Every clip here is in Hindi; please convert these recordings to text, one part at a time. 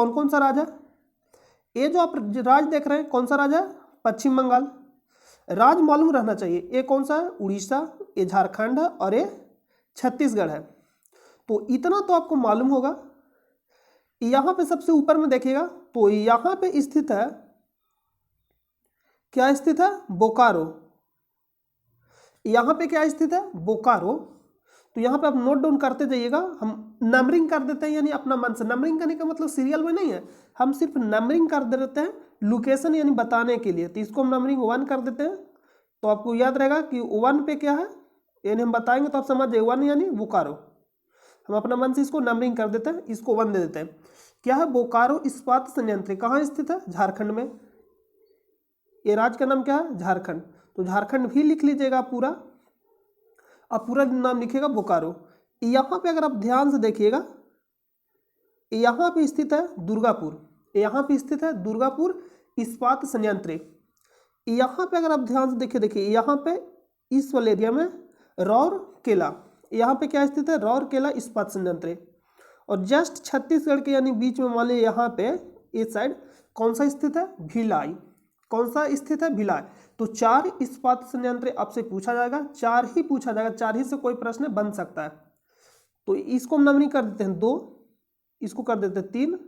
कौन कौन सा राज है? ये जो आप राज देख रहे हैं कौन सा राज है? पश्चिम बंगाल। राज मालूम रहना चाहिए, ये कौन सा है? उड़ीसा, ये झारखंड है और ये छत्तीसगढ़ है। तो इतना तो आपको मालूम होगा। यहाँ पे सबसे ऊपर में देखिएगा तो यहाँ पे स्थित है, क्या स्थित है? बोकारो। यहाँ पे क्या स्थित है? बोकारो। तो यहाँ पे आप नोट डाउन करते जाइएगा, हम नंबरिंग कर देते हैं, यानी अपना मन से नंबरिंग करने का मतलब सीरियल में नहीं है, हम सिर्फ नंबरिंग कर देते हैं लोकेशन यानी बताने के लिए। तो इसको हम नंबरिंग 1 कर देते हैं, तो आपको याद रहेगा कि 1 पे क्या है, यानी हम बताएंगे तो आप समझ जाइए 1 यानी बोकारो। हम अपना मन से इसको नंबरिंग कर देते हैं, इसको 1 दे देते हैं। क्या है? बोकारो इस्पात संयंत्र कहाँ स्थित है? झारखंड में। ये राज्य का नाम क्या है? झारखंड। तो झारखंड भी लिख लीजिएगा पूरा, अब पूरा नाम लिखिएगा बोकारो। यहाँ पे अगर आप ध्यान से देखिएगा, यहाँ पे स्थित है दुर्गापुर, यहाँ पे स्थित है दुर्गापुर इस्पात संयंत्र। यहाँ पे अगर आप ध्यान से देखिए यहाँ पे इस वाले एरिया में रौरकेला, यहाँ पे क्या स्थित है? रौरकेला इस्पात संयंत्र। और जस्ट छत्तीसगढ़ के यानी बीच में वाले यहाँ पे इस साइड कौन सा स्थित है? भिलाई। कौन सा स्थित है? भिलाई। तो 4 इस्पात संयंत्र आपसे पूछा जाएगा, 4 ही पूछा जाएगा, 4 ही से कोई प्रश्न बन सकता है। तो इसको हम नंबरिंग कर देते हैं 2, इसको कर देते हैं 3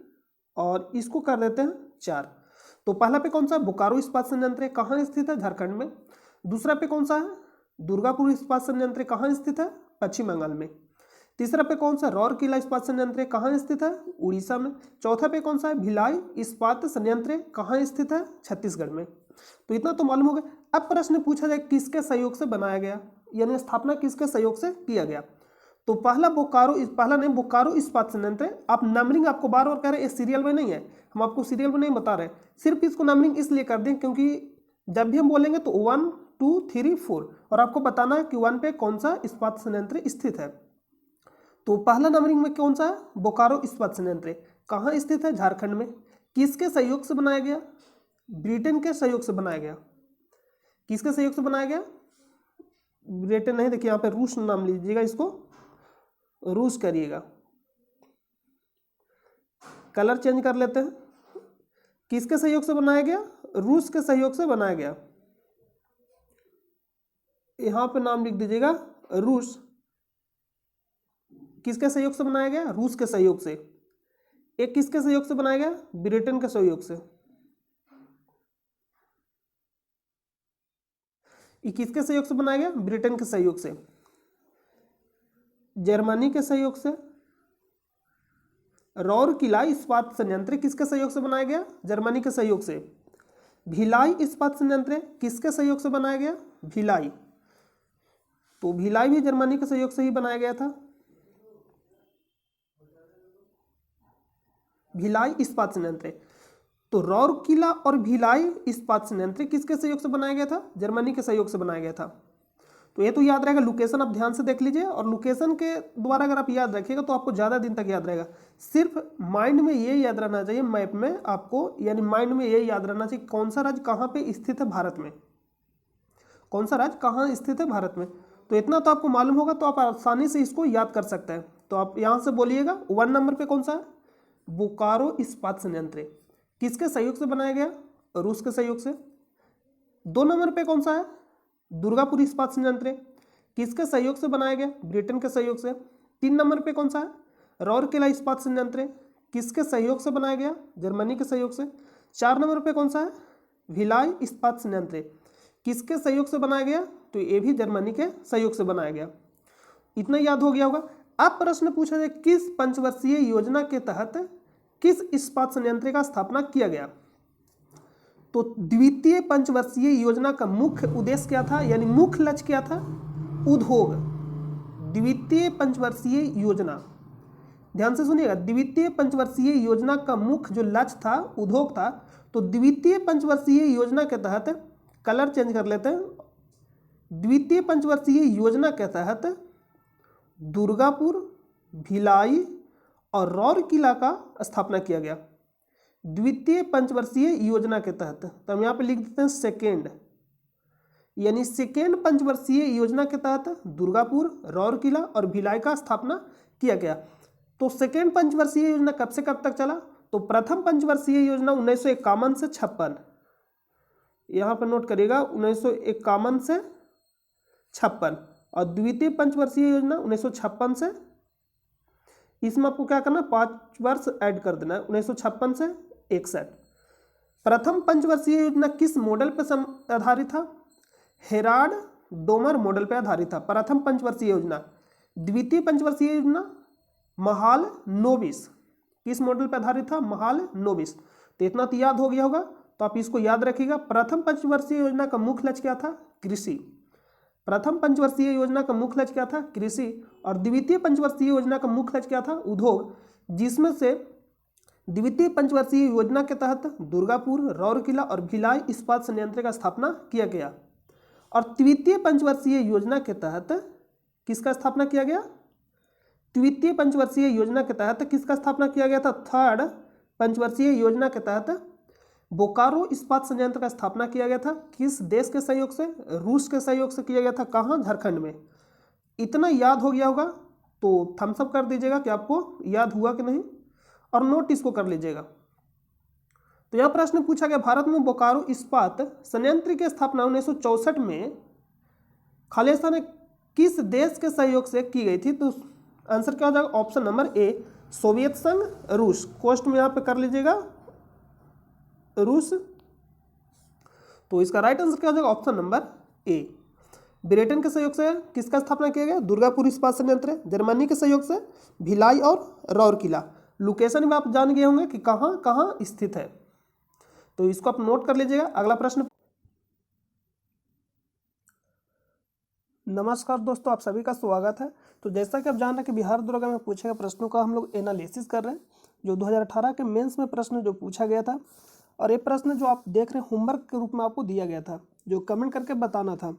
और इसको कर देते हैं 4। तो पहला पे कौन सा? बोकारो इस्पात संयंत्र कहाँ स्थित है? झारखंड में। दूसरा पे कौन सा है? दुर्गापुर इस्पात संयंत्र कहाँ स्थित है? पश्चिम बंगाल में। तीसरा पे कौन सा? रौरकेला इस्पात संयंत्र कहाँ स्थित है? उड़ीसा में। चौथा पे कौन सा है? भिलाई इस्पात संयंत्र कहाँ स्थित है? छत्तीसगढ़ में। तो इतना तो मालूम हो गया। अब प्रश्न पूछा जाए किसके सहयोग से बनाया गया, यानी स्थापना किसके सहयोग से किया गया। तो पहला नहीं बोकारो इस्पात संयंत्र। आप नंबरिंग आपको बार बार कह रहे हैं सीरियल में नहीं है, हम आपको सीरियल में नहीं बता रहे, सिर्फ इसको नंबरिंग इसलिए कर दें क्योंकि जब भी हम बोलेंगे तो 1 2 3 4 और आपको बताना है कि 1 पे कौन सा इस्पात संयंत्र स्थित है। तो पहला नंबरिंग में कौन सा है? बोकारो इस्पात संयंत्र कहाँ स्थित है? झारखंड में। किसके सहयोग से बनाया गया? ब्रिटेन के सहयोग से बनाया गया। किसके सहयोग से बनाया गया? ब्रिटेन नहीं, देखिए यहाँ पे रूस नाम लीजिएगा, इसको रूस करिएगा, कलर चेंज कर लेते हैं। किसके सहयोग से बनाया गया? रूस के सहयोग से बनाया गया। यहाँ पे नाम लिख दीजिएगा रूस। किसके सहयोग से बनाया गया? रूस के सहयोग से। एक किसके सहयोग से बनाया गया? ब्रिटेन के सहयोग से। ये किसके सहयोग से बनाया गया? ब्रिटेन के सहयोग से। जर्मनी के सहयोग से। रौरकेला इस्पात संयंत्र किसके सहयोग से बनाया गया? जर्मनी के सहयोग से। भिलाई इस्पात संयंत्र किसके सहयोग से बनाया गया? भिलाई। तो भिलाई भी जर्मनी के सहयोग से ही बनाया गया था। भिलाई इस्पात संयंत्र। तो रौरकेला और भिलाई इस्पात संयंत्र किसके सहयोग से बनाया गया था? जर्मनी के सहयोग से बनाया गया था। तो ये तो याद रहेगा, लोकेशन आप ध्यान से देख लीजिए और लोकेशन के द्वारा अगर आप याद रखिएगा तो आपको ज़्यादा दिन तक याद रहेगा। सिर्फ माइंड में ये याद रहना चाहिए, मैप में आपको यानी माइंड में ये याद रहना चाहिए कौन सा राज्य कहाँ पे स्थित है भारत में, कौन सा राज्य कहाँ स्थित है भारत में। तो इतना तो आपको मालूम होगा तो आप आसानी से इसको याद कर सकते हैं। तो आप यहाँ से बोलिएगा 1 नंबर पे कौन सा है? बोकारो इस्पात संयंत्र किसके सहयोग से बनाया गया? रूस के सहयोग से। 2 नंबर पे कौन सा है? दुर्गापुर इस्पात संयंत्र किसके सहयोग से बनाया गया? ब्रिटेन के सहयोग से। 3 नंबर पे कौन सा है? रौरकेला इस्पात संयंत्र किसके सहयोग से बनाया गया? जर्मनी के सहयोग से। 4 नंबर पे कौन सा है? भिलाई इस्पात संयंत्र किसके सहयोग से बनाया गया? तो ये भी जर्मनी के सहयोग से बनाया गया। इतना याद हो गया होगा। अब प्रश्न पूछा जाए किस पंचवर्षीय योजना के तहत किस इस्पात संयंत्र का स्थापना किया गया? तो द्वितीय पंचवर्षीय योजना का मुख्य उद्देश्य क्या था, यानी मुख्य लक्ष्य क्या था? उद्योग। द्वितीय पंचवर्षीय योजना, ध्यान से सुनिएगा, द्वितीय पंचवर्षीय योजना का मुख्य जो लक्ष्य था उद्योग था। तो द्वितीय पंचवर्षीय योजना के तहत, कलर चेंज कर लेते हैं, द्वितीय पंचवर्षीय योजना के तहत दुर्गापुर, भिलाई और रौरकेला का स्थापना किया गया। द्वितीय पंचवर्षीय योजना के तहत, तो हम यहाँ पे लिख देते हैं सेकेंड, यानी सेकेंड पंचवर्षीय योजना के तहत दुर्गापुर, रौरकेला और भिलाई का स्थापना किया गया। तो सेकेंड पंचवर्षीय योजना कब से कब तक चला? तो प्रथम पंचवर्षीय योजना 1951 से 56, यहाँ पर नोट करिएगा 1951 से 56, और द्वितीय पंचवर्षीय योजना 1956 से, इसमें आपको क्या करना, 5 वर्ष ऐड कर देना है, 1956 से 61। प्रथम पंचवर्षीय योजना किस मॉडल पर आधारित था? हेराल्ड डोमर मॉडल पर आधारित था प्रथम पंचवर्षीय योजना। द्वितीय पंचवर्षीय योजना महालनोबिस किस मॉडल पर आधारित था? महालनोबिस। तो इतना तो याद हो गया होगा, तो आप इसको याद रखिएगा। प्रथम पंचवर्षीय योजना का मुख्य लक्ष्य क्या था? कृषि। प्रथम पंचवर्षीय योजना का मुख्य लक्ष्य क्या था? कृषि। और द्वितीय पंचवर्षीय योजना का मुख्य लक्ष्य क्या था? उद्योग, जिसमें से द्वितीय पंचवर्षीय योजना के तहत दुर्गापुर, राउरकेला और भिलाई इस्पात संयंत्र का स्थापना किया गया। और तृतीय पंचवर्षीय योजना के तहत किसका स्थापना किया गया? तृतीय पंचवर्षीय योजना के तहत किसका स्थापना किया गया था? थर्ड पंचवर्षीय योजना के तहत बोकारो इस्पात संयंत्र का स्थापना किया गया था। किस देश के सहयोग से? रूस के सहयोग से किया गया था। कहाँ? झारखंड में। इतना याद हो गया होगा तो थम्स अप कर दीजिएगा कि आपको याद हुआ कि नहीं, और नोट इसको कर लीजिएगा। तो यह प्रश्न पूछा गया, भारत में बोकारो इस्पात संयंत्र की स्थापना 1964 में खालिस्तान किस देश के सहयोग से की गई थी? तो आंसर क्या हो जाएगा? ऑप्शन नंबर ए, सोवियत संघ, रूस। कोष्ट में यहाँ पे कर लीजिएगा रूस। तो इसका राइट आंसर क्या हो जाएगा? Option number A. ब्रिटेन के सहयोग से किसका स्थापना किया गया? दुर्गापुर इस्पात संयंत्र। जर्मनी के सहयोग से भिलाई और राउरकेला। लोकेशन में आप जान गए होंगे कि कहाँ कहाँ स्थित है, तो इसको आप नोट कर लीजिएगा। अगला प्रश्न। नमस्कार दोस्तों, आप सभी का स्वागत है। तो जैसा कि आप जान रहे हैं कि बिहार दरोगा में पूछे गए प्रश्नों का हम लोग एनालिसिस कर रहे हैं, जो 2018 के मेंस में प्रश्न जो पूछा गया था। और ये प्रश्न जो आप देख रहे हैं होमवर्क के रूप में आपको दिया गया था, जो कमेंट करके बताना था।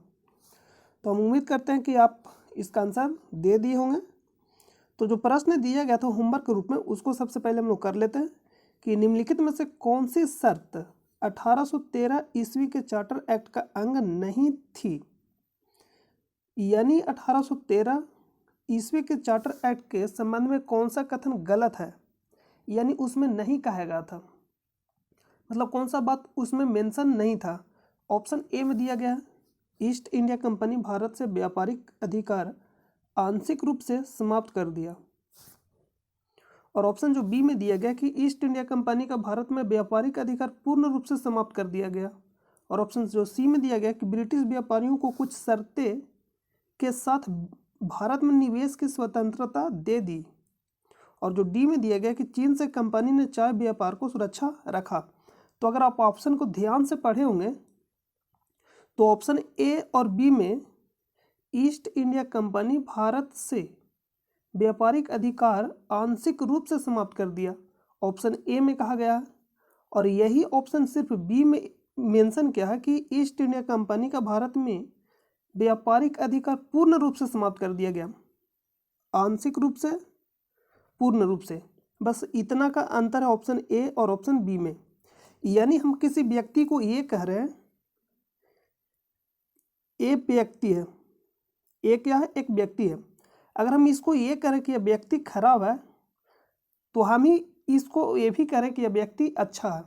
तो हम उम्मीद करते हैं कि आप इसका आंसर दे दिए होंगे। तो जो प्रश्न दिया गया था होमवर्क के रूप में, उसको सबसे पहले हम लोग कर लेते हैं कि निम्नलिखित में से कौन सी शर्त 1813 ईस्वी के चार्टर एक्ट का अंग नहीं थी? यानी 1813 ईस्वी के चार्टर एक्ट के संबंध में कौन सा कथन गलत है, यानी उसमें नहीं कहा गया था, मतलब कौन सा बात उसमें मेंशन नहीं था। ऑप्शन ए में दिया गया है, ईस्ट इंडिया कंपनी भारत से व्यापारिक अधिकार आंशिक रूप से समाप्त कर दिया। और ऑप्शन जो बी में दिया गया कि ईस्ट इंडिया कंपनी का भारत में व्यापारिक अधिकार पूर्ण रूप से समाप्त कर दिया गया। और ऑप्शन जो सी में दिया गया कि ब्रिटिश व्यापारियों को कुछ शर्तें के साथ भारत में निवेश की स्वतंत्रता दे दी। और जो डी में दिया गया कि चीन से कंपनी ने चाय व्यापार को सुरक्षा रखा। तो अगर आप ऑप्शन को ध्यान से पढ़े होंगे तो ऑप्शन ए और बी में ईस्ट इंडिया कंपनी भारत से व्यापारिक अधिकार आंशिक रूप से समाप्त कर दिया, ऑप्शन ए में कहा गया है। और यही ऑप्शन सिर्फ बी में मेंशन किया है कि ईस्ट इंडिया कंपनी का भारत में व्यापारिक अधिकार पूर्ण रूप से समाप्त कर दिया गया, आंशिक रूप से, पूर्ण रूप से। बस इतना का अंतर है ऑप्शन ए और ऑप्शन बी में। यानी हम किसी व्यक्ति को ये कह रहे हैं, ए व्यक्ति है, ए क्या है? एक व्यक्ति है। अगर हम इसको ये करें कि यह व्यक्ति खराब है, तो हम ही इसको ये भी करें कि यह व्यक्ति अच्छा है।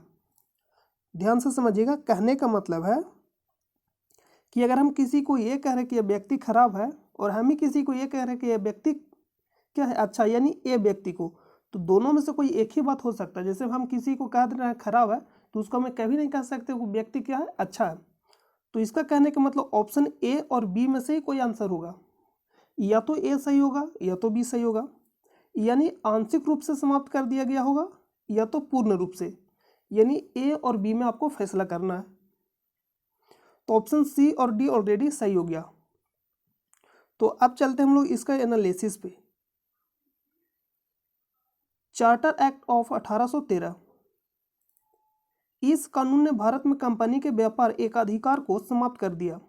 ध्यान से समझिएगा, कहने का मतलब है कि अगर हम किसी को ये कह रहे हैं कि यह व्यक्ति खराब है और हम ही किसी को ये कह रहे हैं कि यह व्यक्ति क्या है? अच्छा, यानी ए व्यक्ति को, तो दोनों में से कोई एक ही बात हो सकता है। जैसे हम किसी को कह रहे हैं खराब है, तो उसको हमें कभी नहीं कह सकते वो व्यक्ति क्या है? अच्छा है। तो इसका कहने का मतलब ऑप्शन ए और बी में से ही कोई आंसर होगा, या तो ए सही होगा या तो बी सही होगा। यानी आंशिक रूप से समाप्त कर दिया गया होगा या तो पूर्ण रूप से, यानी ए और बी में आपको फैसला करना है। तो ऑप्शन सी और डी ऑलरेडी सही हो गया। तो अब चलते हैं हम लोग इसका एनालिसिस पे। चार्टर एक्ट ऑफ 1813, इस कानून ने भारत में कंपनी के व्यापार एकाधिकार को समाप्त कर दिया।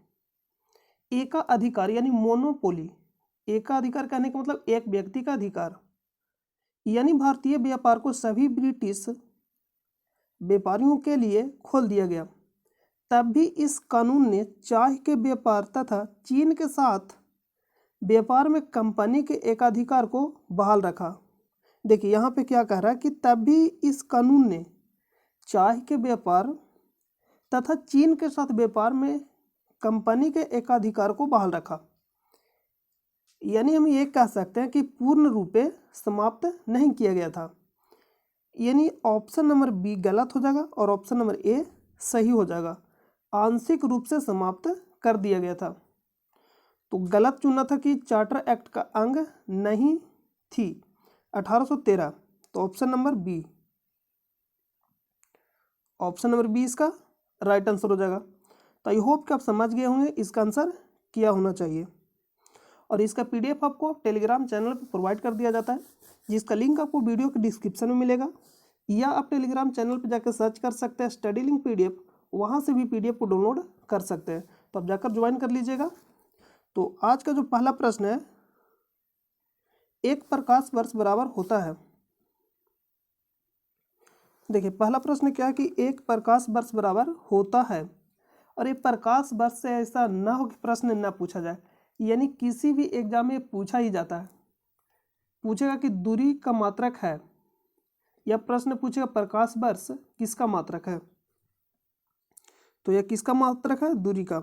एका अधिकार यानी मोनोपोली, एका अधिकार कहने का मतलब एक व्यक्ति का अधिकार, यानी भारतीय व्यापार को सभी ब्रिटिश व्यापारियों के लिए खोल दिया गया। तब भी इस कानून ने चाय के व्यापार तथा चीन के साथ व्यापार में कंपनी के एकाधिकार को बहाल रखा। देखिए यहाँ पे क्या कह रहा है कि तभी इस कानून ने चाय के व्यापार तथा चीन के साथ व्यापार में कंपनी के एकाधिकार को बहाल रखा। यानी हम ये कह सकते हैं कि पूर्ण रूप से समाप्त नहीं किया गया था। यानी ऑप्शन नंबर बी गलत हो जाएगा और ऑप्शन नंबर ए सही हो जाएगा। आंशिक रूप से समाप्त कर दिया गया था। तो गलत चुना था कि चार्टर एक्ट का अंग नहीं थी 1813। तो option number B, option number B इसका राइट आंसर हो जाएगा। तो आई होप कि आप समझ गए होंगे इसका आंसर क्या होना चाहिए। और इसका पीडीएफ आपको टेलीग्राम चैनल पर प्रोवाइड कर दिया जाता है, जिसका लिंक आपको वीडियो के डिस्क्रिप्शन में मिलेगा, या आप टेलीग्राम चैनल पर जाकर सर्च कर सकते हैं स्टडी लिंक पीडीएफ, वहाँ से भी पीडीएफ को डाउनलोड कर सकते हैं। तो आप जाकर ज्वाइन कर लीजिएगा। तो आज का जो पहला प्रश्न है, एक प्रकाश वर्ष बराबर होता है। देखिए पहला प्रश्न क्या है कि एक प्रकाश वर्ष बराबर होता है, और ये प्रकाश वर्ष से ऐसा ना हो कि प्रश्न ना पूछा जाए। यानी किसी भी एग्जाम में पूछा ही जाता है, पूछेगा कि दूरी का मात्रक है, या प्रश्न पूछेगा प्रकाश वर्ष किसका मात्रक है। तो यह किसका मात्रक है? दूरी का।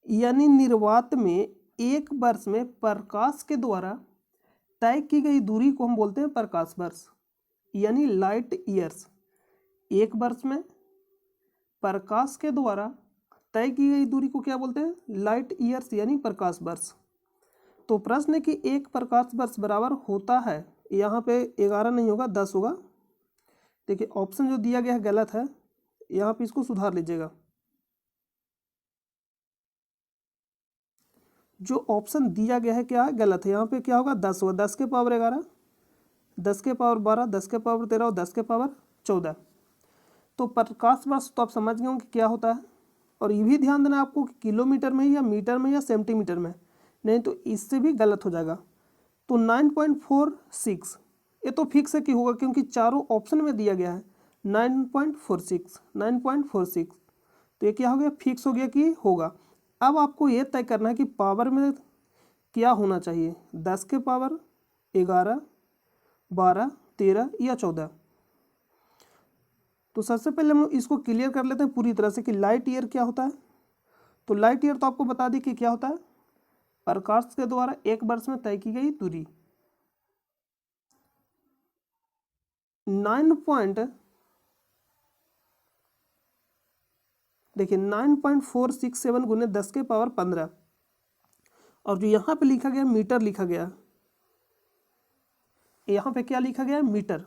यानी निर्वात में एक वर्ष में प्रकाश के द्वारा तय की गई दूरी को हम बोलते हैं प्रकाश वर्ष, यानी लाइट ईयर्स। एक वर्ष में प्रकाश के द्वारा तय की गई दूरी को क्या बोलते हैं? लाइट ईयर्स, यानी प्रकाश वर्ष। तो प्रश्न है कि एक प्रकाश वर्ष बराबर होता है, यहाँ पे 11 नहीं होगा 10 होगा। देखिए ऑप्शन जो दिया गया है गलत है, यहाँ पे इसको सुधार लीजिएगा। जो ऑप्शन दिया गया है क्या है? गलत है। यहाँ पे क्या होगा? 10 होगा। 10 के पावर 11, 10 के पावर 12, 10 के पावर 13 और 10 के पावर 14। तो प्रकाश वर्ष तो आप समझ गए होंगे क्या होता है। और ये भी ध्यान देना आपको कि किलोमीटर में या मीटर में या सेंटीमीटर में, नहीं तो इससे भी गलत हो जाएगा। तो 9.46 ये तो फिक्स है कि होगा, क्योंकि चारों ऑप्शन में दिया गया है 9.46, 9.46। तो ये क्या हो गया? फिक्स हो गया कि होगा। अब आपको ये तय करना है कि पावर में क्या होना चाहिए, 10 के पावर 11, 12, 13 या 14। तो सबसे पहले हम इसको क्लियर कर लेते हैं पूरी तरह से कि लाइट ईयर क्या होता है। तो लाइट ईयर तो आपको बता दी कि क्या होता है? प्रकाश के द्वारा एक वर्ष में तय की गई दूरी। 9.467 गुने 10 के पावर 15, और जो यहाँ पे लिखा गया मीटर लिखा गया, यहाँ पे क्या लिखा गया? मीटर।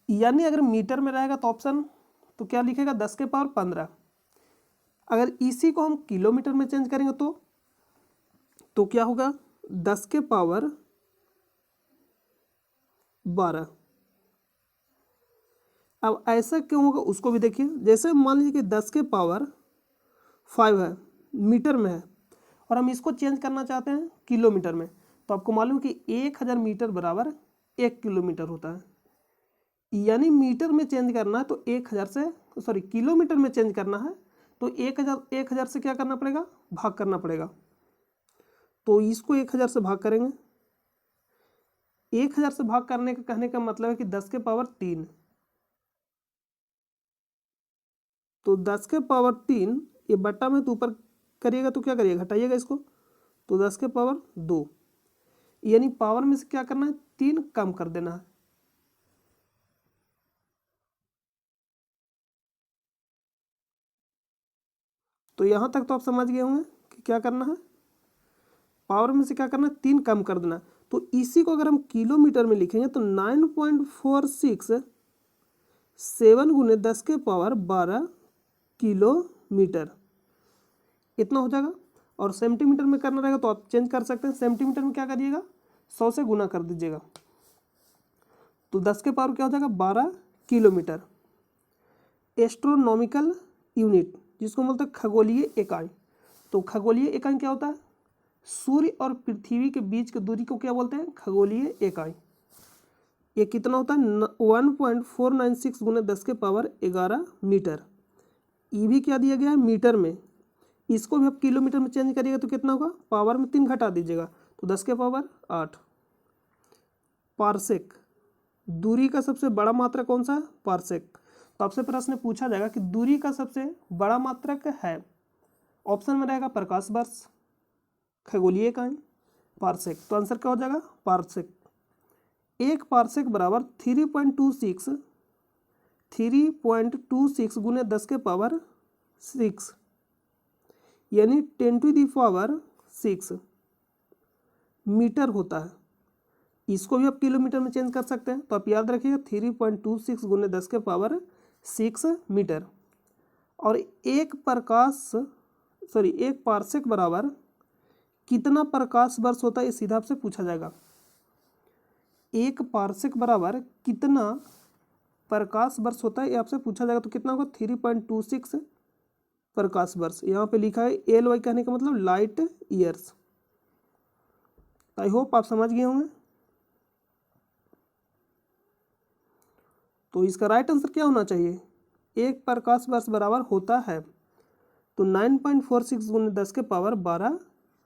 यानी अगर मीटर में रहेगा तो ऑप्शन तो क्या लिखेगा? 10 के पावर 15। अगर इसी को हम किलोमीटर में चेंज करेंगे तो क्या होगा? 10 के पावर 12। अब ऐसा क्यों होगा उसको भी देखिए। जैसे मान लीजिए कि 10 के पावर 5 है, मीटर में है, और हम इसको चेंज करना चाहते हैं किलोमीटर में, तो आपको मालूम कि 1000 मीटर बराबर 1 किलोमीटर होता है। यानी मीटर में चेंज करना है तो 1000 से, सॉरी किलोमीटर में चेंज करना है तो 1000 से क्या करना पड़ेगा? भाग करना पड़ेगा। तो इसको 1000 से भाग करेंगे। 1000 से भाग करने का कहने का मतलब है कि 10 के पावर 3। तो 10 के पावर 3 ये बट्टा में तो ऊपर करिएगा तो क्या करिएगा? घटाइएगा इसको, तो 10 के पावर 2। यानी पावर में से क्या करना है? 3 कम कर देना है। तो यहाँ तक तो आप समझ गए होंगे कि क्या करना है। पावर में से क्या करना है? 3 कम कर देना। तो इसी को अगर हम किलोमीटर में लिखेंगे तो 9.467 गुने 10 के पावर 12 किलोमीटर इतना हो जाएगा। और सेंटीमीटर में करना रहेगा तो आप चेंज कर सकते हैं। सेंटीमीटर में क्या करिएगा? 100 से गुना कर दीजिएगा, तो 10 के पावर क्या हो जाएगा? 12 किलोमीटर। एस्ट्रोनॉमिकल यूनिट जिसको बोलते हैं खगोलीय इकाई। तो खगोलीय इकाई क्या होता है? सूर्य और पृथ्वी के बीच की दूरी को क्या बोलते हैं? खगोलीय इकाई। ये कितना होता है? 1.496 गुने 10 के पावर 11 मीटर। ये भी क्या दिया गया है? मीटर में। इसको भी आप किलोमीटर में चेंज करिएगा तो कितना होगा? पावर में 3 घटा दीजिएगा तो 10 के पावर 8। पार्सेक। दूरी का सबसे बड़ा मात्रक कौन सा है? पार्सेक। तो आपसे प्रश्न पूछा जाएगा कि दूरी का सबसे बड़ा मात्रक है, ऑप्शन में रहेगा प्रकाश वर्ष, खगोलीय इकाई, पार्सेक। तो आंसर क्या हो जाएगा? पार्सेक। एक पार्सेक बराबर 3.26 गुने 10 के पावर 6 यानी 10⁻6 मीटर होता है। इसको भी आप किलोमीटर में चेंज कर सकते हैं, तो आप याद रखिएगा 3.26 गुने 10 के पावर 6 मीटर। और एक पार्सेक बराबर कितना प्रकाश वर्ष होता है, ये सीधा आपसे पूछा जाएगा। एक पार्सेक बराबर कितना प्रकाश वर्ष होता है, ये आपसे पूछा जाएगा। तो कितना होगा? 3.26 प्रकाश वर्ष। यहाँ पे लिखा है LY, कहने का मतलब लाइट ईयर्स। आई होप आप समझ गए होंगे। तो इसका राइट आंसर क्या होना चाहिए? एक प्रकाश वर्ष बराबर होता है तो 9.46 गुने 10 के पावर 12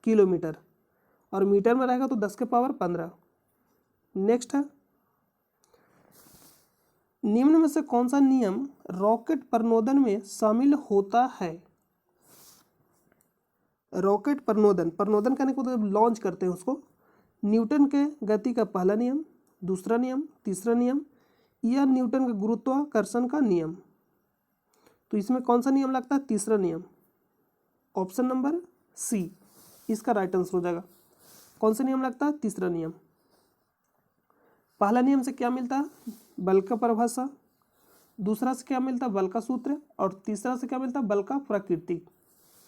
किलोमीटर, और मीटर में रहेगा तो 10 के पावर 15। नेक्स्ट है, निम्न में से कौन सा नियम रॉकेट प्रणोदन में शामिल होता है? रॉकेट प्रणोदन करने को तो लॉन्च करते हैं उसको। न्यूटन के गति का पहला नियम, दूसरा नियम, तीसरा नियम, या न्यूटन के गुरुत्वाकर्षण का नियम। तो इसमें कौन सा नियम लगता है? तीसरा नियम, ऑप्शन नंबर सी इसका राइट आंसर हो जाएगा। कौन सा नियम लगता है? तीसरा नियम। पहला नियम से क्या मिलता है? बल का परिभाषा, दूसरा से क्या मिलता है? बल का सूत्र, और तीसरा से क्या मिलता है? बल का प्रकृति।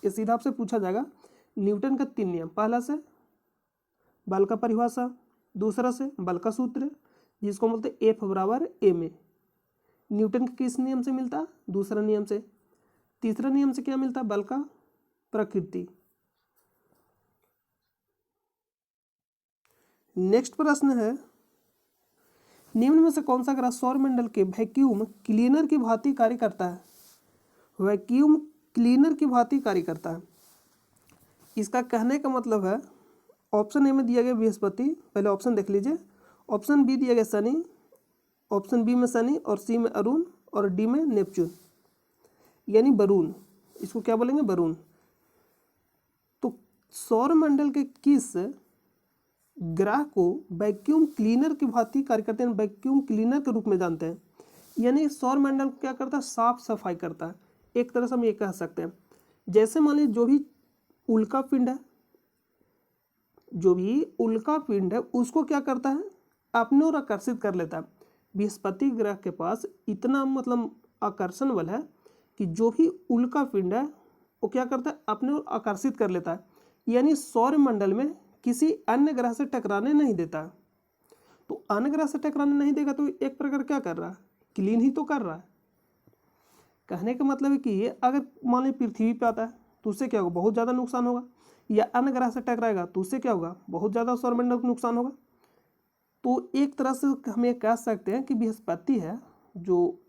ये सीधा आपसे पूछा जाएगा। न्यूटन का 3 नियम, पहला से बल का परिभाषा, दूसरा से बल का सूत्र जिसको बोलते हैं F बराबर ma। न्यूटन के किस नियम से मिलता है? दूसरा नियम से। तीसरा नियम से क्या मिलता है? बल का प्रकृति। नेक्स्ट प्रश्न है, निम्न में से कौन सा ग्रह सौरमंडल के वैक्यूम क्लीनर की भांति कार्य करता है? वैक्यूम क्लीनर की भांति कार्य करता है। इसका कहने का मतलब है, ऑप्शन ए में दिया गया बृहस्पति, पहले ऑप्शन देख लीजिए। ऑप्शन बी दिया गया शनि, ऑप्शन बी में शनि, और सी में अरुण, और डी में नेपच्यून यानी वरुण। इसको क्या बोलेंगे? वरुण। तो सौरमंडल के किस ग्रह को वैक्यूम क्लीनर की भांति कार्य करते हैं, वैक्यूम क्लीनर के रूप में जानते हैं? यानी सौरमंडल को क्या करता है? साफ सफाई करता है। एक तरह से हम ये कह सकते हैं, जैसे मान लीजिए जो भी उल्का पिंड है उसको क्या करता है? अपने ओर आकर्षित कर लेता है। बृहस्पति ग्रह के पास इतना मतलब आकर्षण बल है कि जो भी उल्का पिंड है वो क्या करता है? अपने ओर आकर्षित कर लेता है, यानी सौरमंडल में किसी अन्य ग्रह से टकराने नहीं देता। तो अन्य ग्रह से टकराने नहीं देगा तो एक प्रकार क्या कर रहा है? क्लीन ही तो कर रहा है। कहने का मतलब है कि अगर मान लीजिए पृथ्वी पे आता है तो उससे क्या होगा? बहुत ज़्यादा नुकसान होगा, या अन्य ग्रह से टकराएगा तो उससे क्या होगा? बहुत ज़्यादा सौरमंडल को नुकसान होगा। तो एक तरह से हम ये कह सकते हैं कि बृहस्पति है जो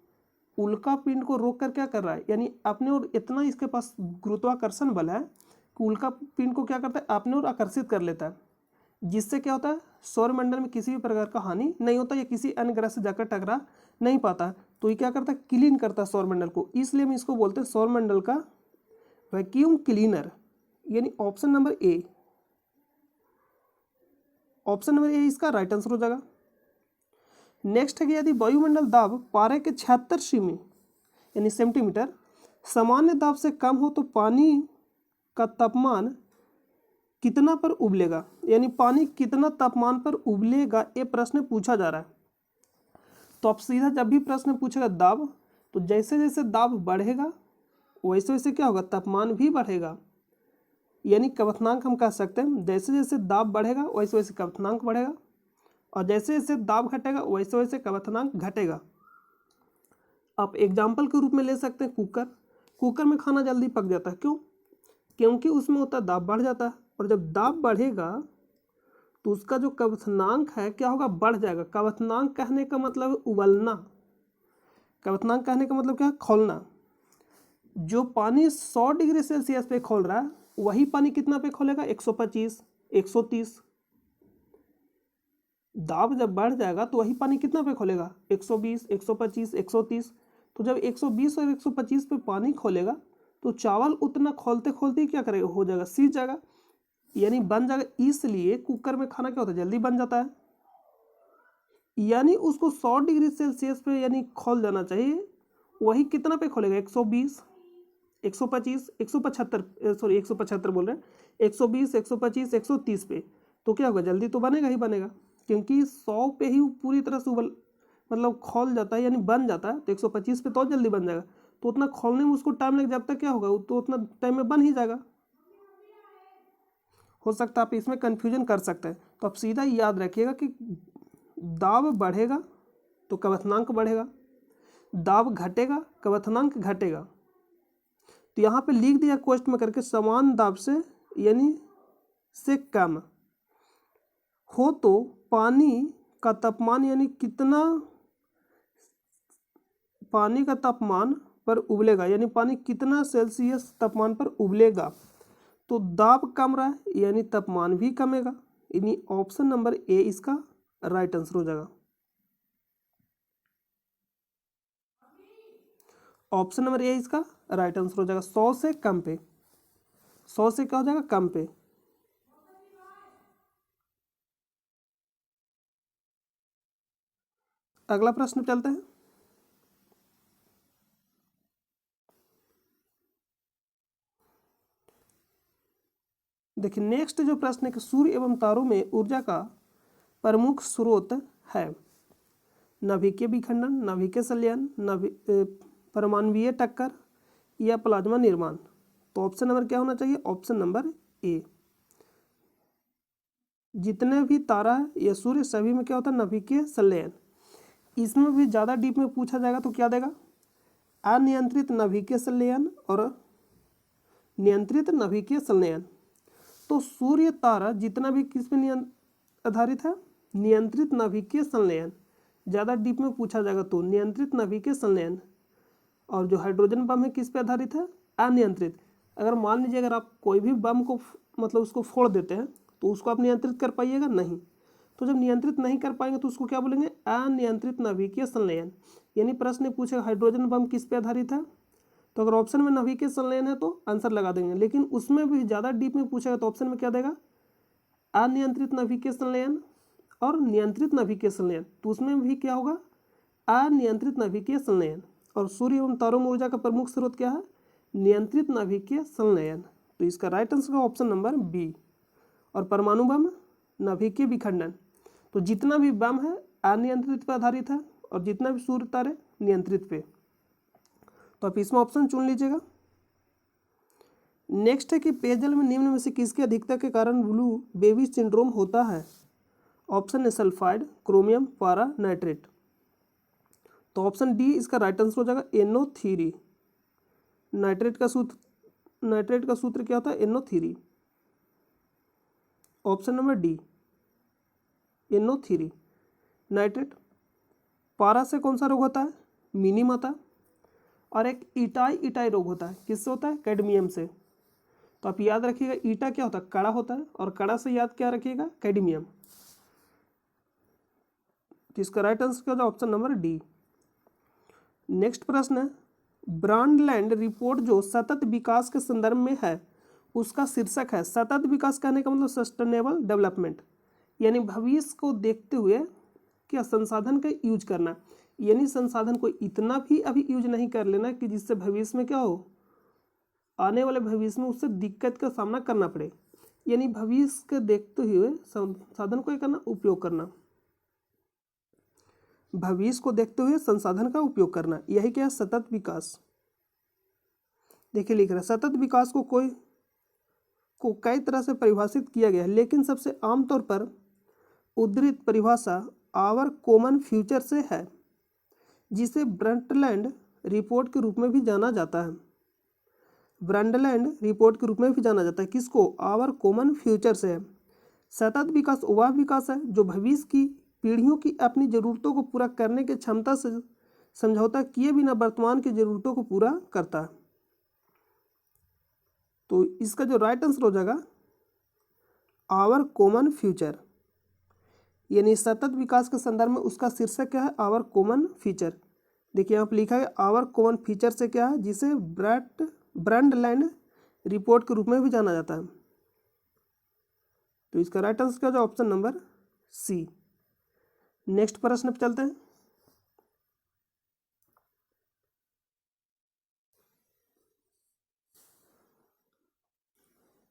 उल्का पिंड को रोक कर क्या कर रहा है, यानी अपने ओर इतना इसके पास गुरुत्वाकर्षण बल है कि उल्का पिंड को क्या करता है? अपने ओर आकर्षित कर लेता है, जिससे क्या होता है? सौरमंडल में किसी भी प्रकार का हानि नहीं होता, या किसी अन्य ग्रह से जाकर टकरा नहीं पाता। तो ये क्या करता है? क्लीन करता है सौरमंडल को। इसलिए हम इसको बोलते हैं सौरमंडल का वैक्यूम क्लीनर, यानी option number A. Option number A इसका राइट आंसर हो जाएगा। नेक्स्ट है कि यदि वायुमंडल दाब पारे के 76 सेमी यानी सेंटीमीटर सामान्य दाब से कम हो तो पानी का तापमान कितना पर उबलेगा, यानी पानी कितना तापमान पर उबलेगा, ये प्रश्न पूछा जा रहा है। तो आप सीधा जब भी प्रश्न पूछेगा दाब, तो जैसे जैसे दाब बढ़ेगा वैसे वैसे क्या होगा? तापमान भी बढ़ेगा, यानी क्वथनांक हम कह सकते हैं। जैसे जैसे दाब बढ़ेगा वैसे वैसे क्वथनांक बढ़ेगा, और जैसे जैसे दाब घटेगा वैसे वैसे क्वथनांक घटेगा। आप एग्जाम्पल के रूप में ले सकते हैं कुकर में खाना जल्दी पक जाता है। क्यों? क्योंकि उसमें होता दाब बढ़ जाता है, और जब दाब बढ़ेगा तो उसका जो क्वथनांक है क्या होगा? बढ़ जाएगा। क्वथनांक कहने का मतलब उबलना, क्वथनांक कहने का मतलब क्या है? खौलना। जो पानी 100 डिग्री सेल्सियस पे खोल रहा है वही पानी कितना पे खोलेगा? 125, 130। दाब जब बढ़ जाएगा तो वही पानी कितना पे खोलेगा, 120, 125, 130। तो जब 120 और 125 पे पानी खोलेगा तो चावल उतना खोलते खोलते ही क्या करेगा, हो जाएगा, सीज जाएगा, यानी बन जाएगा। इसलिए कुकर में खाना क्या होता है, जल्दी बन जाता है। यानी उसको 100 डिग्री सेल्सियस पे यानी खोल जाना चाहिए, वही कितना पे खोलेगा, 120, 125, 175, सॉरी 175 बोल रहे हैं, 120, 125, 130 पे। तो क्या होगा, जल्दी तो बनेगा ही बनेगा, क्योंकि 100 पे ही पूरी तरह से उबल मतलब खोल जाता है यानी बन जाता है। तो 125 पे तो जल्दी बन जाएगा, तो उतना खोलने में उसको टाइम लग जाता है, क्या होगा, तो उतना टाइम में बन ही जाएगा। हो सकता है आप इसमें कन्फ्यूजन कर सकते हैं। तो आप सीधा याद रखिएगा कि दाब बढ़ेगा तो क्वथनांक बढ़ेगा, दाब घटेगा क्वथनांक घटेगा। तो यहाँ पे लिख दिया क्वेश्चन में करके, समान दाब से यानी से कम हो तो पानी का तापमान यानी कितना, पानी का तापमान पर उबलेगा, यानी पानी कितना सेल्सियस तापमान पर उबलेगा। तो दाब कम रहा है यानी तापमान भी कमेगा, यानी ऑप्शन नंबर ए इसका राइट आंसर हो जाएगा। ऑप्शन नंबर ए इसका राइट आंसर हो जाएगा। 100 से कम पे, 100 से क्या हो जाएगा, कम पे। अगला प्रश्न चलते हैं। देखिए नेक्स्ट जो प्रश्न है कि सूर्य एवं तारों में ऊर्जा का प्रमुख स्रोत है, नाभिकीय विखंडन, नाभिकीय संलयन, परमाणुवीय टक्कर या प्लाज्मा निर्माण। तो ऑप्शन नंबर क्या होना चाहिए, ऑप्शन नंबर ए। जितने भी तारा या सूर्य सभी में क्या होता है, नाभिकीय संलयन। इसमें भी ज़्यादा डीप में पूछा जाएगा तो क्या देगा, अनियंत्रित नाभिकीय संलयन और नियंत्रित नाभिकीय संलयन। तो सूर्य तारा जितना भी किस पे आधारित है, नियंत्रित नाभिकीय संलयन। ज़्यादा डीप में पूछा जाएगा तो नियंत्रित नाभिकीय संलयन। और जो हाइड्रोजन बम है किस पे आधारित है, अनियंत्रित। अगर मान लीजिए अगर आप कोई भी बम को मतलब उसको फोड़ देते हैं तो उसको आप नियंत्रित कर पाइएगा, नहीं। तो जब नियंत्रित नहीं कर पाएंगे तो उसको क्या बोलेंगे, अनियंत्रित नाभिकीय संलयन। यानी प्रश्न पूछेगा हाइड्रोजन बम किस पे आधारित है, तो अगर ऑप्शन में नाभिकीय संलयन है तो आंसर लगा देंगे। लेकिन उसमें भी ज़्यादा डीप में पूछेगा तो ऑप्शन में क्या देगा, अनियंत्रित नाभिकीय संलयन और नियंत्रित नाभिकीय संलयन। तो उसमें भी क्या होगा, अनियंत्रित नाभिकीय संलयन। और सूर्य एवं तारों में ऊर्जा का प्रमुख स्रोत क्या है, नियंत्रित नाभिकीय संलयन। तो इसका राइट आंसर का ऑप्शन नंबर बी। और परमाणु बम, नाभिकीय विखंडन। तो जितना भी बम है अनियंत्रित पर आधारित है और जितना भी सूर्य तारे नियंत्रित पे। तो आप इसमें ऑप्शन चुन लीजिएगा। नेक्स्ट है कि पेयजल में निम्न में से किसकी अधिकता के कारण ब्लू बेबी सिंड्रोम होता है। ऑप्शन है सल्फाइड, क्रोमियम, पारा, नाइट्रेट। तो ऑप्शन डी इसका राइट आंसर हो जाएगा, NO3। नाइट्रेट का सूत्र क्या होता है, NO3। Option number D, NO3 nitrate. पारा से कौन सा रोग होता है, मिनीम होता है। और एक इटाई रोग होता है, किससे होता है, कैडमियम से। तो आप याद रखिएगा ईटा क्या होता है, कड़ा होता है, और कड़ा से याद क्या रखिएगा, कैडमियम। तो इसका राइट आंसर क्या होगा, ऑप्शन नंबर डी। नेक्स्ट प्रश्न है, ब्रांडलैंड रिपोर्ट जो सतत विकास के संदर्भ में है उसका शीर्षक है। सतत विकास कहने का मतलब सस्टेनेबल डेवलपमेंट, यानी भविष्य को देखते हुए क्या संसाधन का यूज करना, यानी संसाधन को इतना भी अभी यूज नहीं कर लेना कि जिससे भविष्य में क्या हो, आने वाले भविष्य में उससे दिक्कत का सामना करना पड़े। यानी भविष्य के देखते हुए संसाधन को करना, उपयोग करना, भविष्य को देखते हुए संसाधन का उपयोग करना, यही क्या है, सतत विकास। देखिए लिख रहा है, सतत विकास को कई तरह से परिभाषित किया गया है, लेकिन सबसे आमतौर पर उद्धृत परिभाषा आवर कॉमन फ्यूचर से है, जिसे ब्रंटलैंड रिपोर्ट के रूप में भी जाना जाता है। ब्रंटलैंड रिपोर्ट के रूप में भी जाना जाता है, किसको, आवर कॉमन फ्यूचर से है। सतत विकास वह विकास है जो भविष्य की पीढ़ियों की अपनी ज़रूरतों को पूरा करने की क्षमता से समझौता किए बिना वर्तमान की ज़रूरतों को पूरा करता है। तो इसका जो राइट आंसर हो जाएगा, आवर कॉमन फ्यूचर। यानी सतत विकास के संदर्भ में उसका शीर्षक क्या है, आवर कॉमन फीचर। देखिए यहाँ पर लिखा है आवर कॉमन फीचर से क्या है, जिसे ब्रंडलैंड रिपोर्ट के रूप में भी जाना जाता है। तो इसका राइट आंसर क्या हो, ऑप्शन नंबर सी। नेक्स्ट प्रश्न पे चलते हैं।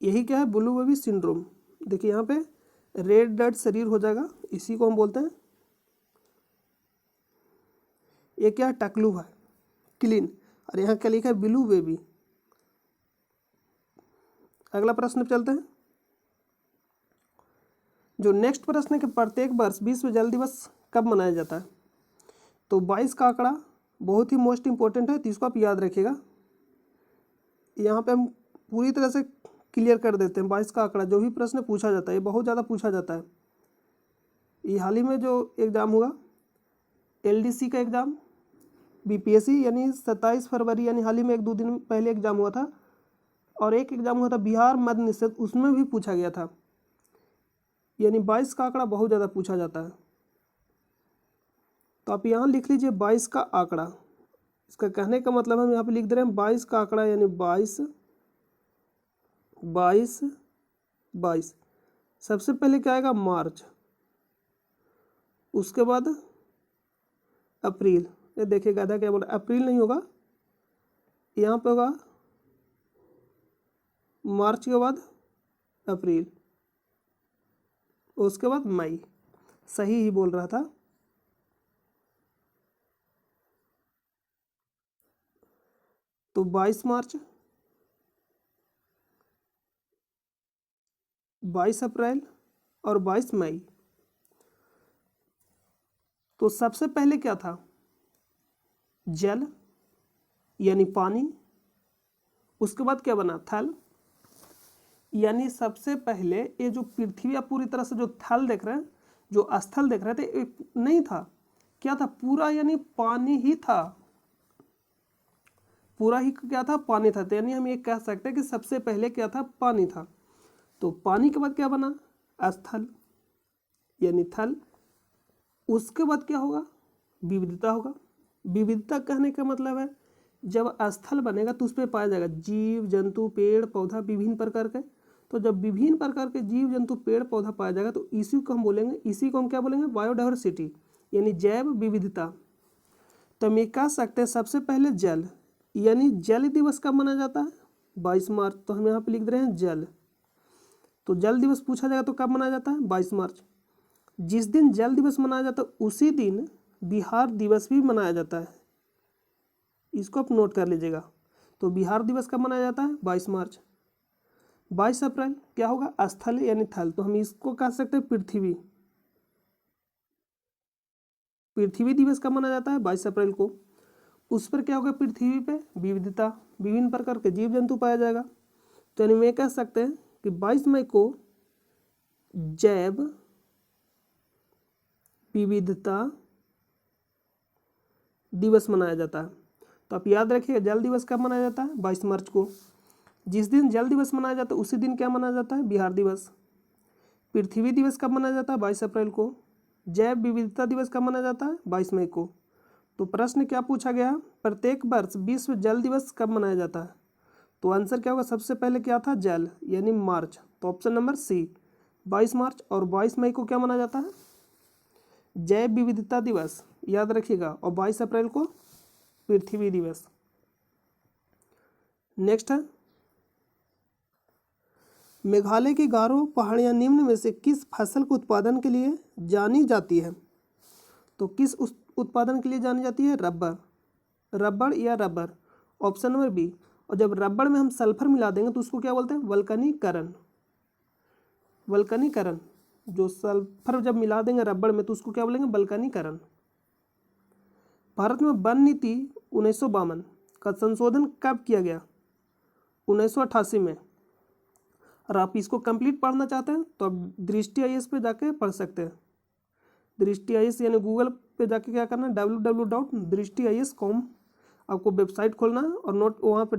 यही क्या है, ब्लू बेबी सिंड्रोम। देखिए यहाँ पे रेड ब्लड शरीर हो जाएगा, इसी को हम बोलते हैं, ये क्या है, टकलू है, क्लीन। और यहाँ क्या लिखा है, ब्लू बेबी। अगला प्रश्न पे चलते हैं। जो नेक्स्ट प्रश्न है कि प्रत्येक वर्ष विश्व जल दिवस कब मनाया जाता है। तो 22 का आंकड़ा बहुत ही मोस्ट इंपॉर्टेंट है, तो इसको आप याद रखिएगा। यहाँ पे हम पूरी तरह से क्लियर कर देते हैं। 22 का आंकड़ा जो भी प्रश्न पूछा जाता है, ये बहुत ज़्यादा पूछा जाता है। ये हाल ही में जो एग्ज़ाम हुआ LDC का एग्ज़ाम, BPSC यानी 27 फरवरी, यानी हाल ही में 1-2 दिन पहले एग्ज़ाम हुआ था। और एक एग्ज़ाम हुआ था बिहार मद्य निषेध, उसमें भी पूछा गया था। यानी 22 का आंकड़ा बहुत ज़्यादा पूछा जाता है। तो आप यहाँ लिख लीजिए 22 का आंकड़ा। इसका कहने का मतलब हम यहाँ पे लिख दे रहे हैं 22 का आंकड़ा, यानी 22 22 22। सबसे पहले क्या आएगा, मार्च, उसके बाद अप्रैल। ये देखिएगा था क्या बोला, अप्रैल नहीं होगा, यहाँ पे होगा मार्च के बाद अप्रैल, उसके बाद मई। सही ही बोल रहा था। तो 22 मार्च, 22 अप्रैल और 22 मई। तो सबसे पहले क्या था, जल यानी पानी। उसके बाद क्या बना, थल। यानी सबसे पहले ये जो पृथ्वी आप पूरी तरह से जो थल देख रहे हैं, जो स्थल देख रहे थे, नहीं था, क्या था, पूरा यानी पानी ही था, पूरा ही क्या था, पानी था। तो यानी हम ये कह सकते हैं कि सबसे पहले क्या था, पानी था। तो पानी के बाद क्या बना, स्थल यानी थल। उसके बाद क्या होगा, विविधता होगा। विविधता कहने का मतलब है जब स्थल बनेगा तो उस पर पाया जाएगा जीव जंतु पेड़ पौधा विभिन्न प्रकार के। तो जब विभिन्न प्रकार के जीव जंतु पेड़ पौधा पाया जाएगा तो इसी को हम बोलेंगे, इसी को हम क्या बोलेंगे, बायोडाइवर्सिटी यानी जैव विविधता। तो हम ये कह सकते हैं सबसे पहले जल, यानी जल दिवस कब मनाया जाता है, 22 मार्च। तो हम यहाँ पे लिख दे रहे हैं जल। तो जल दिवस पूछा जाएगा तो कब मनाया जाता है, 22 मार्च। जिस दिन जल दिवस मनाया जाता है उसी दिन बिहार दिवस भी मनाया जाता है, इसको आप नोट कर लीजिएगा। तो बिहार दिवस कब मनाया जाता है, 22 मार्च। 22 अप्रैल क्या होगा, स्थल यानी थल। तो हम इसको कह सकते हैं पृथ्वी। पृथ्वी दिवस कब मनाया जाता है, 22 अप्रैल को। उस पर क्या होगा, पृथ्वी पे विविधता, विभिन्न प्रकार के जीव जंतु पाया जाएगा। तो यानी मैं कह सकते हैं कि 22 मई को जैव विविधता दिवस मनाया जाता है। तो आप याद रखिए जल दिवस कब मनाया जाता है, 22 मार्च को। जिस दिन जल दिवस मनाया जाता है उसी दिन क्या मनाया जाता है, बिहार दिवस। पृथ्वी दिवस कब मनाया जाता है, 22 अप्रैल को। जैव विविधता दिवस कब मनाया जाता है, 22 मई को। तो प्रश्न क्या पूछा गया, प्रत्येक वर्ष विश्व जल दिवस कब मनाया जाता है। तो आंसर क्या होगा, सबसे पहले क्या था, जल यानी मार्च। तो ऑप्शन नंबर सी 22 मार्च। और 22 मई को क्या मनाया जाता है, जैव विविधता दिवस, याद रखिएगा। और 22 अप्रैल को पृथ्वी दिवस। नेक्स्ट है, मेघालय की गारो पहाड़ियाँ निम्न में से किस फसल के उत्पादन के लिए जानी जाती है। तो किस उत्पादन के लिए जानी जाती है, रबर, रबड़ या रबर, ऑप्शन नंबर बी। और जब रबड़ में हम सल्फर मिला देंगे तो उसको क्या बोलते हैं, वल्कनीकरण। वल्कनीकरण, जो सल्फर जब मिला देंगे रबड़ में तो उसको क्या बोलेंगे, वल्कनीकरण। भारत में वन नीति 1952 का संशोधन कब किया गया, 1988 में। और आप इसको कंप्लीट पढ़ना चाहते हैं तो आप दृष्टि IAS पे जाके पढ़ सकते हैं। दृष्टि IAS यानी गूगल पे जाके क्या करना है, www.drishtiis.com आपको वेबसाइट खोलना है और नोट वहाँ पे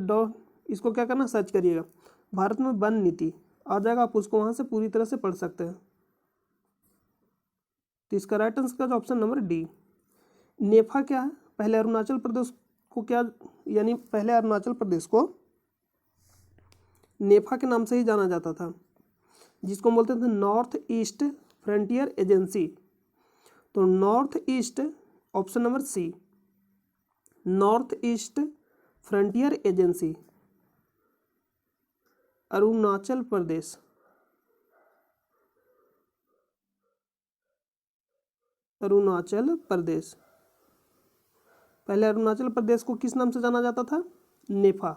इसको क्या करना, सर्च करिएगा, भारत में वन नीति आ जाएगा। आप उसको वहाँ से पूरी तरह से पढ़ सकते हैं। तो इसका राइट आंसर क्या ऑप्शन नंबर डी। नेफा क्या है? पहले अरुणाचल प्रदेश को क्या, यानी पहले अरुणाचल प्रदेश को नेफा के नाम से ही जाना जाता था, जिसको बोलते थे नॉर्थ ईस्ट फ्रंटियर एजेंसी। तो north east, option number C, north east frontier agency, Arunachal Pradesh. Arunachal Pradesh, पहले अरुणाचल प्रदेश को किस नाम से जाना जाता था? नेफा।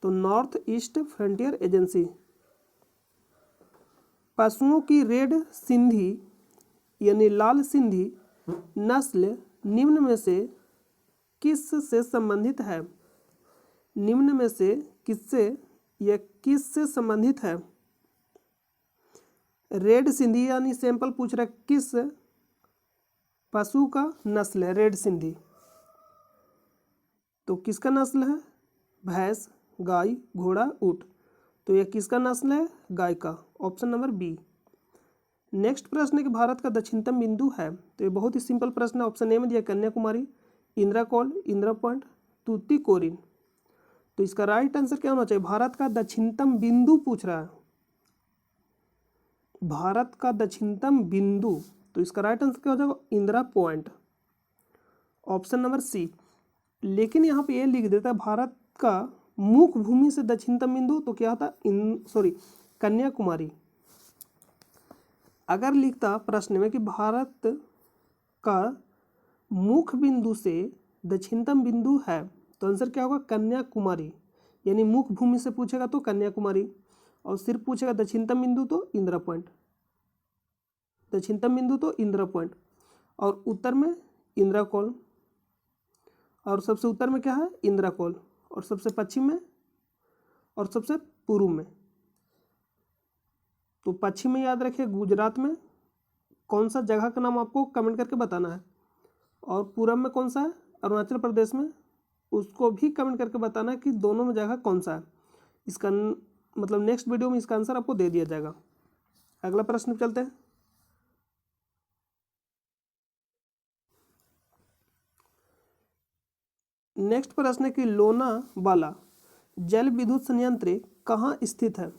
तो नॉर्थ ईस्ट फ्रंटियर एजेंसी। पशुओं की रेड सिंधी यानी लाल सिंधी नस्ल निम्न में से किस से संबंधित है? निम्न में से किससे या किस से संबंधित है? रेड सिंधी यानी सैंपल पूछ रहा है किस पशु का नस्ल है रेड सिंधी। तो किसका नस्ल है? भैंस, गाय, घोड़ा, ऊंट। तो यह किसका नस्ल है? गाय का, ऑप्शन नंबर बी। नेक्स्ट प्रश्न है कि भारत का दक्षिणतम बिंदु है। तो ये बहुत ही सिंपल प्रश्न है। ऑप्शन ए में दिया कन्याकुमारी, इंदिरा कौल, इंदिरा पॉइंट, तूतीकोरिन। तो इसका राइट आंसर क्या होना चाहिए? भारत का दक्षिणतम बिंदु पूछ रहा है, भारत का दक्षिणतम बिंदु। तो इसका राइट आंसर क्या हो जाएगा? Indira Point, option number C. लेकिन यहाँ पे ये लिख देता है भारत का मुख्य भूमि से दक्षिणतम बिंदु, तो क्या होता? कन्याकुमारी। अगर लिखता प्रश्न में कि भारत का मुख्य बिंदु से दक्षिणतम बिंदु है, तो आंसर क्या होगा? कन्याकुमारी। यानी मुख्य भूमि से पूछेगा तो कन्याकुमारी, और सिर्फ पूछेगा दक्षिणतम बिंदु तो इंदिरा पॉइंट। दक्षिणतम बिंदु तो इंदिरा पॉइंट, और उत्तर में इंदिरा कौल, और सबसे उत्तर में क्या है? इंदिरा कौल, और सबसे पश्चिम में और सबसे पूर्व में। तो पश्चिम में याद रखिए गुजरात में कौन सा जगह का नाम आपको कमेंट करके बताना है, और पूर्व में कौन सा है? अरुणाचल प्रदेश में, उसको भी कमेंट करके बताना है कि दोनों में जगह कौन सा है। इसका मतलब नेक्स्ट वीडियो में इसका आंसर आपको दे दिया जाएगा। अगला प्रश्न चलते हैं। नेक्स्ट प्रश्न है कि लोनावाला जल विद्युत संयंत्र कहाँ स्थित है?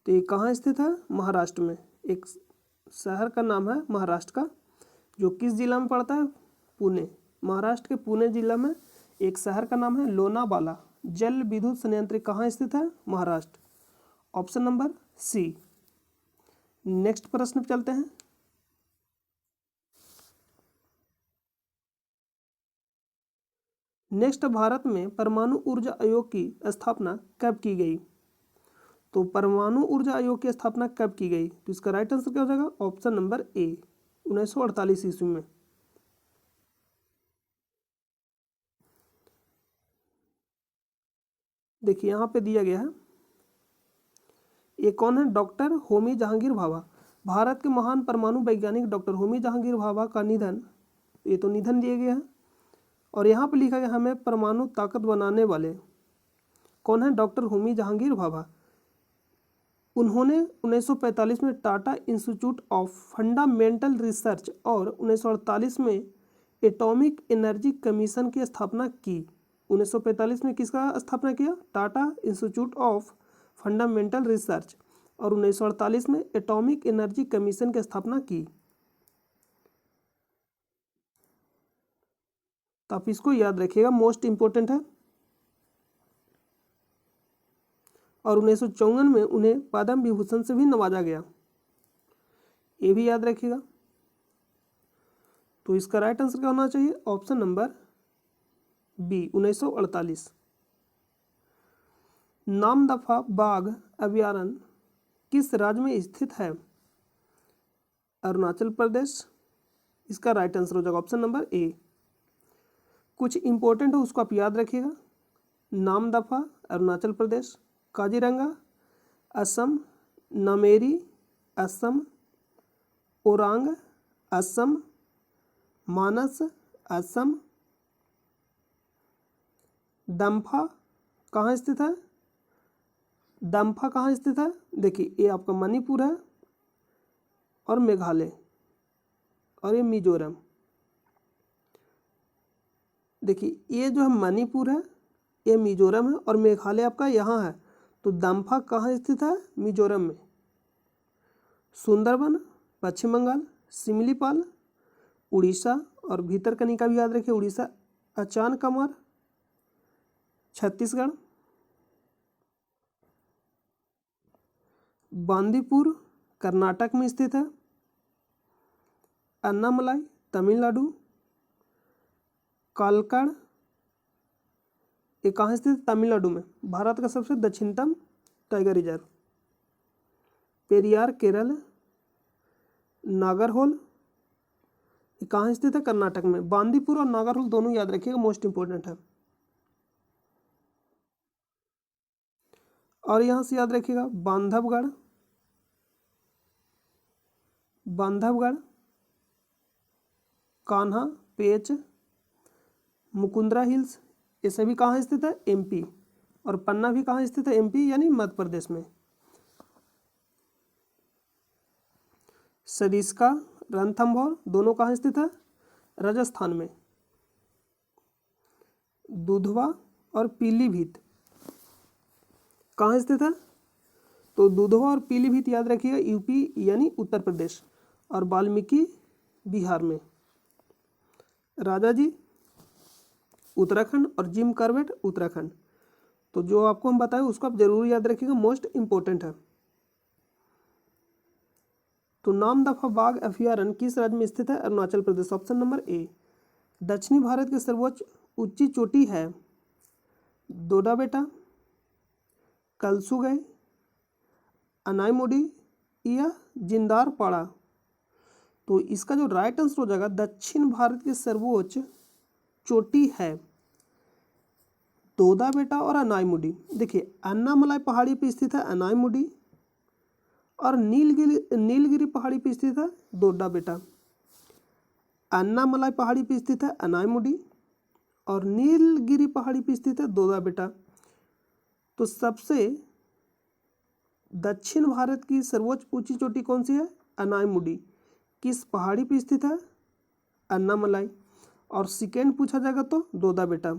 तो ये कहाँ स्थित है? महाराष्ट्र में। एक शहर का नाम है महाराष्ट्र का, जो किस जिला में पड़ता है? पुणे। महाराष्ट्र के पुणे जिला में एक शहर का नाम है लोनावाला। जल विद्युत संयंत्र कहाँ स्थित है? Maharashtra, option number C. Next प्रश्न पे चलते हैं। नेक्स्ट, भारत में परमाणु ऊर्जा आयोग की स्थापना कब की गई? तो परमाणु ऊर्जा आयोग की स्थापना कब की गई? तो इसका राइट आंसर क्या हो जाएगा? ऑप्शन नंबर ए, 1948 ईस्वी में। देखिए यहाँ पे दिया गया है, ये कौन है? डॉक्टर होमी जहांगीर भाभा। भारत के महान परमाणु वैज्ञानिक डॉक्टर होमी जहांगीर भाभा का निधन, ये तो निधन दिया गया है। और यहाँ पे लिखा गया हमें परमाणु ताकत बनाने वाले कौन है? डॉक्टर होमी जहांगीर भाभा। उन्होंने 1945 में Tata institute of fundamental research और 1948 में एटॉमिक एनर्जी कमीशन की स्थापना की। 1945 में किसका स्थापना किया? Tata institute of fundamental research, और 1948 में एटॉमिक एनर्जी कमीशन की स्थापना की। तो आप इसको याद रखिएगा, मोस्ट इंपॉर्टेंट है। और 1954 में उन्हें पद्म विभूषण से भी नवाजा गया, ये भी याद रखिएगा। तो इसका राइट आंसर क्या होना चाहिए? Option number B, 1948। नामदफा बाघ अभयारण्य किस राज्य में स्थित है? अरुणाचल प्रदेश। इसका राइट आंसर हो जाएगा ऑप्शन नंबर ए। कुछ इंपॉर्टेंट है उसको आप याद रखिएगा। नामदफा अरुणाचल प्रदेश, काजीरंगा असम, नामेरी असम, ओरांग असम, मानस असम, दम्फा कहाँ स्थित है? दम्फा कहाँ स्थित है? देखिए ये आपका मणिपुर है और मेघालय, और ये मिजोरम। देखिए ये जो है मणिपुर है, ये मिजोरम है, और मेघालय आपका यहाँ है। तो दाम्फा कहाँ स्थित है? मिजोरम में। सुंदरबन पश्चिम बंगाल, सिमलीपाल उड़ीसा, और भीतरकनिका भी याद रखिए उड़ीसा, अचानकमार छत्तीसगढ़, बांदीपुर कर्नाटक में स्थित है, अन्नामलाई तमिलनाडु, कालकाड़ ये कहाँ स्थित है? तमिलनाडु में, भारत का सबसे दक्षिणतम टाइगर रिजर्व, पेरियार केरल, नागरहोल ये कहाँ स्थित है? कर्नाटक में। बांदीपुर और नागरहोल दोनों याद रखिएगा, मोस्ट इंपॉर्टेंट है। और यहाँ से याद रखिएगा बांधवगढ़, बांधवगढ़, कान्हा, पेच, मुकुंदरा हिल्स ये सभी कहाँ स्थित है? एमपी। और पन्ना भी कहाँ स्थित है? एमपी यानी मध्य प्रदेश में। सरिस्का, रणथंभौर दोनों कहाँ स्थित है? राजस्थान में। दुधवा और पीलीभीत कहाँ स्थित है? तो दुधवा और पीलीभीत याद रखिएगा यूपी यानी उत्तर प्रदेश, और वाल्मीकि बिहार में। राजाजी उत्तराखंड, और जिम कॉर्बेट उत्तराखंड। तो जो आपको हम बताएं उसको आप जरूर याद रखिएगा, मोस्ट इंपॉर्टेंट है। तो नामदफा बाघ अभयारण्य किस राज्य में स्थित है? Arunachal Pradesh, option number A. दक्षिणी भारत की सर्वोच्च ऊंची चोटी है? डोडा बेटा, कलसुगई, अनाईमुडी या जिंदारपाड़ा। तो इसका जो राइट आंसर हो जाएगा, दक्षिण भारत की सर्वोच्च चोटी है दोदा बेटा और अनाईमुडी। देखिए अन्नामलाई पहाड़ी पे स्थित है अनाईमुडी, और नीलगिरी पहाड़ी पे स्थित है डोडा बेटा। अन्नामलाई पहाड़ी पे स्थित है अनाईमुडी, और नीलगिरी पहाड़ी पे स्थित है डोडा बेटा। तो सबसे दक्षिण भारत की सर्वोच्च ऊंची चोटी कौन सी है? अनाईमुडी। किस पहाड़ी पे स्थित है? अन्नामलाई। और सेकेंड पूछा जाएगा तो डोडा बेटा।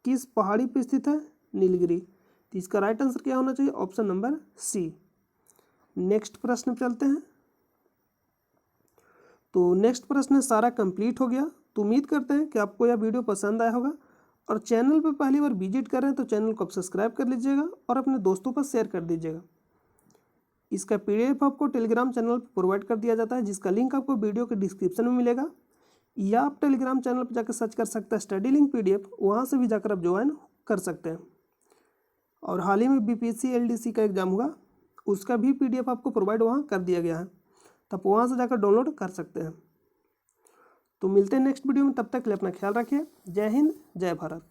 किस पहाड़ी पे स्थित है? नीलगिरी। तो इसका राइट आंसर क्या होना चाहिए? Option number C. नेक्स्ट प्रश्न चलते हैं। तो नेक्स्ट प्रश्न सारा कंप्लीट हो गया। तो उम्मीद करते हैं कि आपको यह वीडियो पसंद आया होगा, और चैनल पर पहली बार विजिट कर रहे हैं तो चैनल को आप सब्सक्राइब कर लीजिएगा और अपने दोस्तों पर शेयर कर दीजिएगा। इसका पीडीएफ आपको टेलीग्राम चैनल पर प्रोवाइड कर दिया जाता है, जिसका लिंक आपको वीडियो के डिस्क्रिप्शन में मिलेगा, या आप टेलीग्राम चैनल पर जाकर सर्च कर सकते हैं स्टडी लिंक पीडीएफ, वहाँ से भी जाकर आप ज्वाइन कर सकते हैं। और हाल ही में बीपीएससी एलडीसी का एग्जाम हुआ, उसका भी पीडीएफ आपको प्रोवाइड वहाँ कर दिया गया है, तो आप वहाँ से जाकर डाउनलोड कर सकते हैं। तो मिलते हैं नेक्स्ट वीडियो में, तब तक के लिए अपना ख्याल रखिए। जय हिंद, जय भारत।